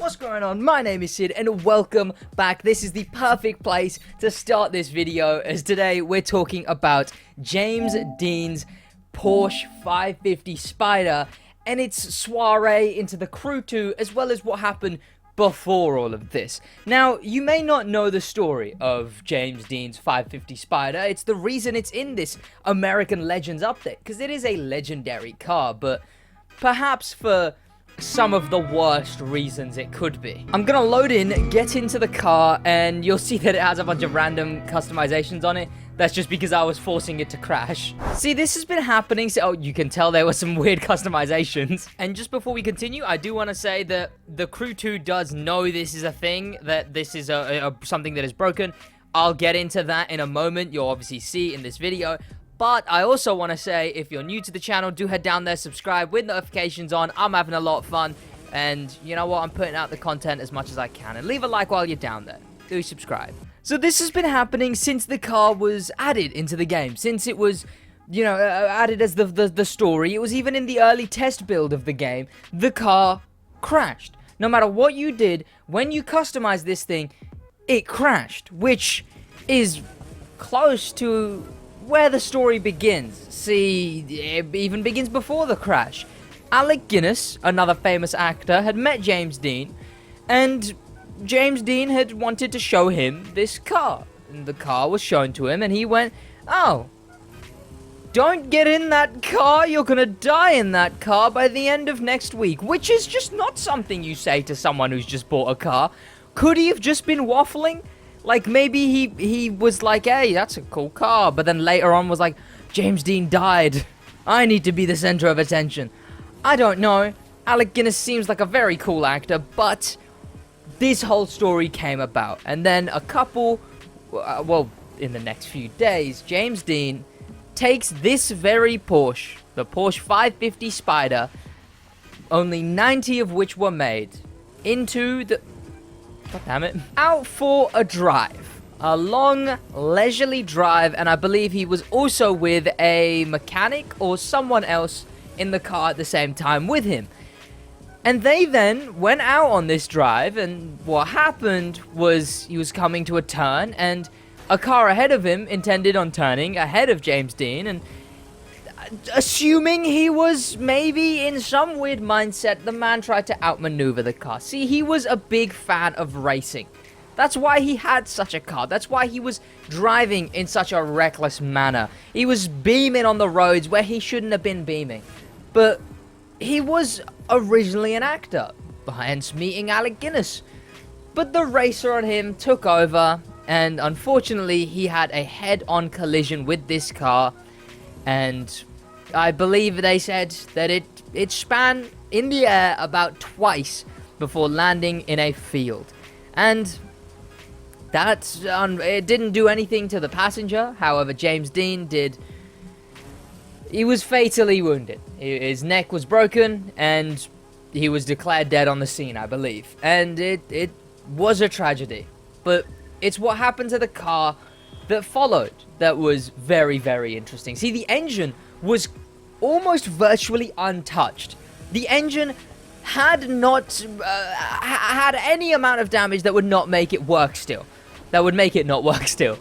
What's going on? My name is Sid and welcome back. This is the perfect place to start this video, as today we're talking about James Dean's Porsche 550 Spyder and its soiree into the Crew 2, as well as what happened before all of this. Now, you may not know the story of James Dean's 550 Spyder. It's the reason it's in this American Legends update, because it is a legendary car, but perhaps for some of the worst reasons it could be. I'm gonna load in, get into the car, and you'll see that it has a bunch of random customizations on it. That's just because I was forcing it to crash. See, this has been happening, so you can tell there were some weird customizations. And just before we continue, I do want to say that the Crew 2 does know this is a thing, that this is something that is broken. I'll get into that in a moment. You'll obviously see in this video. But I also want to say, if you're new to the channel, do head down there, subscribe with notifications on. I'm having a lot of fun. And you know what? I'm putting out the content as much as I can. And leave a like while you're down there. Do subscribe. So this has been happening since the car was added into the game. Since it was, added as the story. It was even in the early test build of the game. The car crashed. No matter what you did, when you customized this thing, it crashed. Which is close to where the story begins. See, it even begins before the crash. Alec Guinness, another famous actor, had met James Dean, and James Dean had wanted to show him this car. And the car was shown to him, and he went, "Oh, don't get in that car, you're gonna die in that car by the end of next week." Which is just not something you say to someone who's just bought a car. Could he have just been waffling? Like, maybe he was like, "Hey, that's a cool car," but then later on was like, "James Dean died. I need to be the center of attention." I don't know. Alec Guinness seems like a very cool actor, but this whole story came about. And then in the next few days, James Dean takes this very Porsche, the Porsche 550 Spyder, only 90 of which were made, into the... God damn it. Out for a drive. A long, leisurely drive, and I believe he was also with a mechanic or someone else in the car at the same time with him. And they then went out on this drive, and what happened was he was coming to a turn, and a car ahead of him intended on turning ahead of James Dean, and assuming he was maybe in some weird mindset, the man tried to outmaneuver the car. See, he was a big fan of racing. That's why he had such a car. That's why he was driving in such a reckless manner. He was beaming on the roads where he shouldn't have been beaming. But he was originally an actor, hence meeting Alec Guinness. But the racer on him took over, and unfortunately he had a head-on collision with this car, and I believe they said that it span in the air about twice before landing in a field. And it didn't do anything to the passenger. However, James Dean did. He was fatally wounded. His neck was broken, and he was declared dead on the scene, I believe. And it was a tragedy. But it's what happened to the car that followed that was very, very interesting. See, the engine was almost virtually untouched. The engine had not had any amount of damage that would not make it work still. That would make it not work still.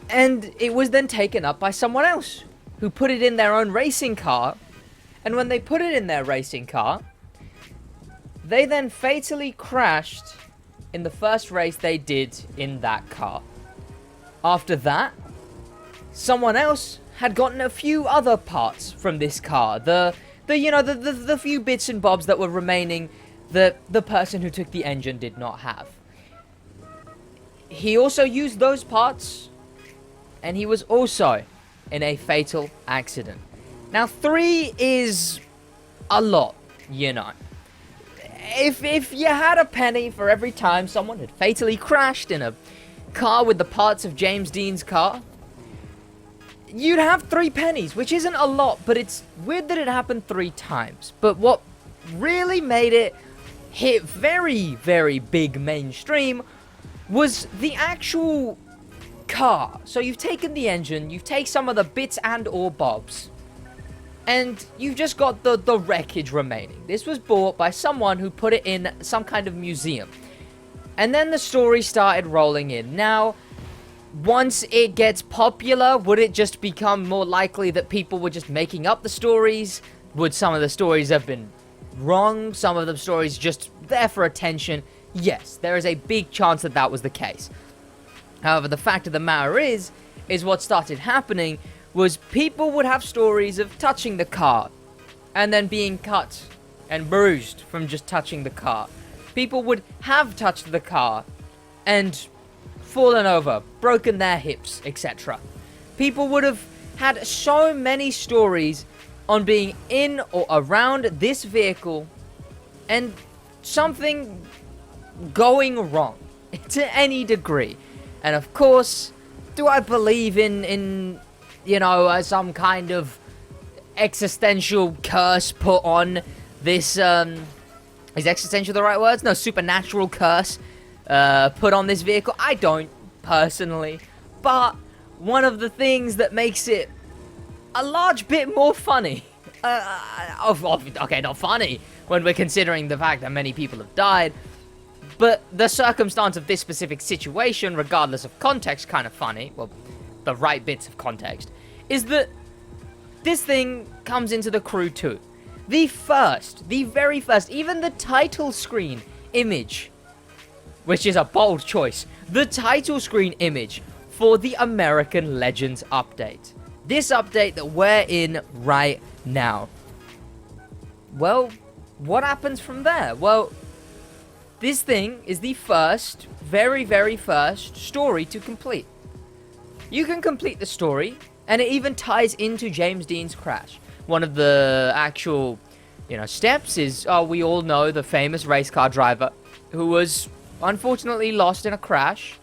And it was then taken up by someone else who put it in their own racing car. And when they put it in their racing car, they then fatally crashed in the first race they did in that car. After that, someone else had gotten a few other parts from this car. The few bits and bobs that were remaining that the person who took the engine did not have. He also used those parts, and he was also in a fatal accident. Now, 3 is a lot, you know. If you had a penny for every time someone had fatally crashed in a car with the parts of James Dean's car, you'd have 3 pennies, which isn't a lot, but it's weird that it happened 3 times. But what really made it hit very, very big mainstream was the actual car. So you've taken the engine, you've taken some of the bits and or bobs, and you've just got the wreckage remaining. This was bought by someone who put it in some kind of museum. And then the story started rolling in. Now, once it gets popular, would it just become more likely that people were just making up the stories? Would some of the stories have been wrong? Some of the stories just there for attention? Yes, there is a big chance that that was the case. However, the fact of the matter is what started happening was people would have stories of touching the car and then being cut and bruised from just touching the car. People would have touched the car and fallen over, broken their hips, etc. People would have had so many stories on being in or around this vehicle and something going wrong to any degree. And of course, do I believe in some kind of existential curse put on this, is existential the right words? No, supernatural curse put on this vehicle? I don't, personally. But one of the things that makes it a large bit more funny, okay, not funny, when we're considering the fact that many people have died, but the circumstance of this specific situation, regardless of context, kind of funny, well, the right bits of context, is that this thing comes into the Crew 2. The very first, even the title screen image, which is a bold choice, the title screen image for the American Legends update. This update that we're in right now. Well, what happens from there? Well, this thing is the first, very, very first story to complete. You can complete the story, and it even ties into James Dean's crash. One of the actual, steps is, we all know the famous race car driver who was unfortunately lost in a crash.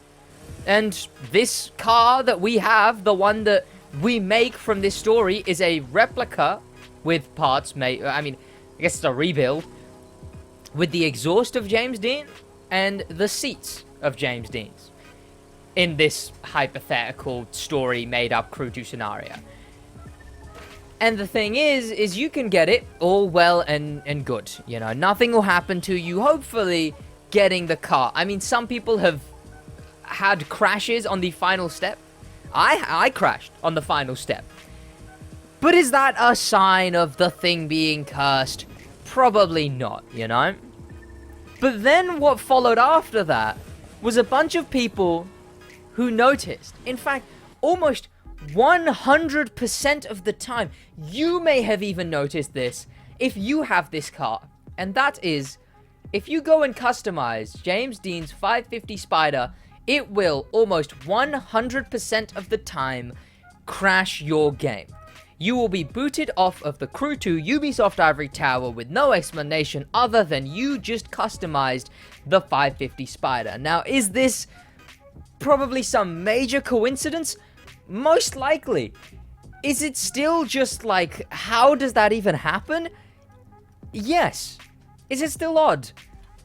And this car that we have, the one that we make from this story, is a replica with parts made, I guess it's a rebuild, with the exhaust of James Dean and the seats of James Dean's in this hypothetical story made up Crew 2 scenario. And the thing is you can get it all well and good. Nothing will happen to you, hopefully, getting the car. Some people have had crashes on the final step. I crashed on the final step. But is that a sign of the thing being cursed? Probably not, But then what followed after that was a bunch of people who noticed. In fact, almost 100% of the time, you may have even noticed this if you have this car. And that is, if you go and customize James Dean's 550 Spyder, it will almost 100% of the time crash your game. You will be booted off of the Crew 2 Ubisoft Ivory Tower with no explanation other than you just customized the 550 Spyder. Now, is this probably some major coincidence? Most likely. Is it still just like, how does that even happen? Yes. Is it still odd?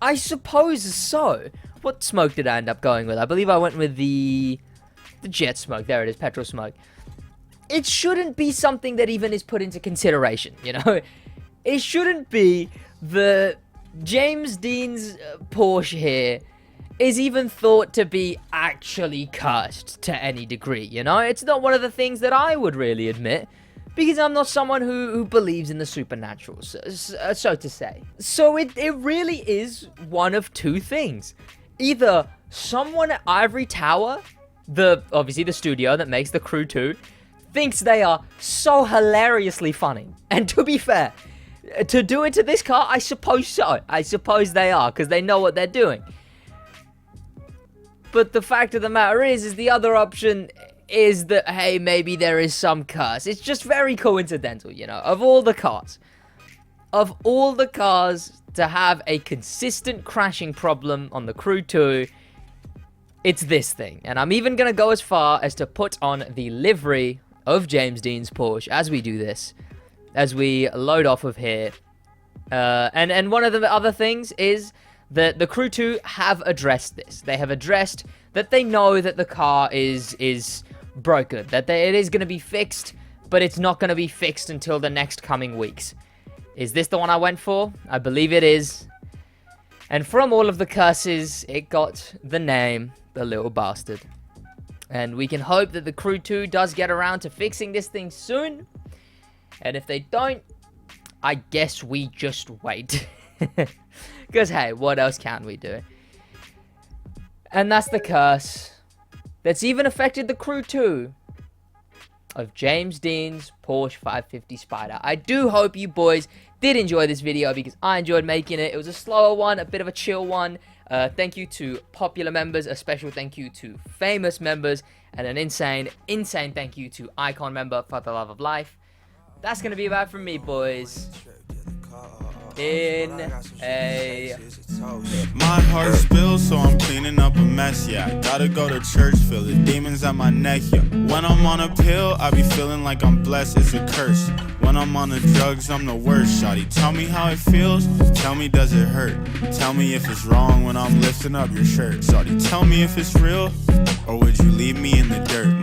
I suppose so. What smoke did I end up going with? I believe I went with the jet smoke. There it is, petrol smoke. It shouldn't be something that even is put into consideration, It shouldn't be the James Dean's Porsche here is even thought to be actually cursed to any degree, It's not one of the things that I would really admit, because I'm not someone who believes in the supernatural, so to say. So it really is one of two things. Either someone at Ivory Tower, obviously the studio that makes the Crew 2, thinks they are so hilariously funny. And to be fair, to do it to this car, I suppose so. I suppose they are, because they know what they're doing. But the fact of the matter is the other option is that, hey, maybe there is some curse. It's just very coincidental, of all the cars. Of all the cars to have a consistent crashing problem on the Crew 2, it's this thing. And I'm even going to go as far as to put on the livery of James Dean's Porsche as we do this, as we load off of here. And one of the other things is that the Crew 2 have addressed this. They have addressed that they know that the car is broken, that it is going to be fixed, but it's not going to be fixed until the next coming weeks. Is this the one I went for? I believe it is. And from all of the curses, it got the name, the little bastard. And we can hope that the Crew 2 does get around to fixing this thing soon. And if they don't, I guess we just wait. Because, hey, what else can we do? And that's the curse that's even affected the Crew 2 of James Dean's Porsche 550 Spyder. I do hope you boys did enjoy this video because I enjoyed making it. It was a slower one, a bit of a chill one. Thank you to popular members, a special thank you to famous members, and an insane thank you to Icon member for the love of life. That's going to be about from me, boys. In a... My heart spills, so I'm cleaning up a mess, yeah. I gotta go to church, feel the demons at my neck, yeah. When I'm on a pill, I be feeling like I'm blessed, it's a curse. When I'm on the drugs, I'm the worst, shawty. Tell me how it feels, tell me does it hurt. Tell me if it's wrong when I'm lifting up your shirt, shawty. Tell me if it's real, or would you leave me in the dirt?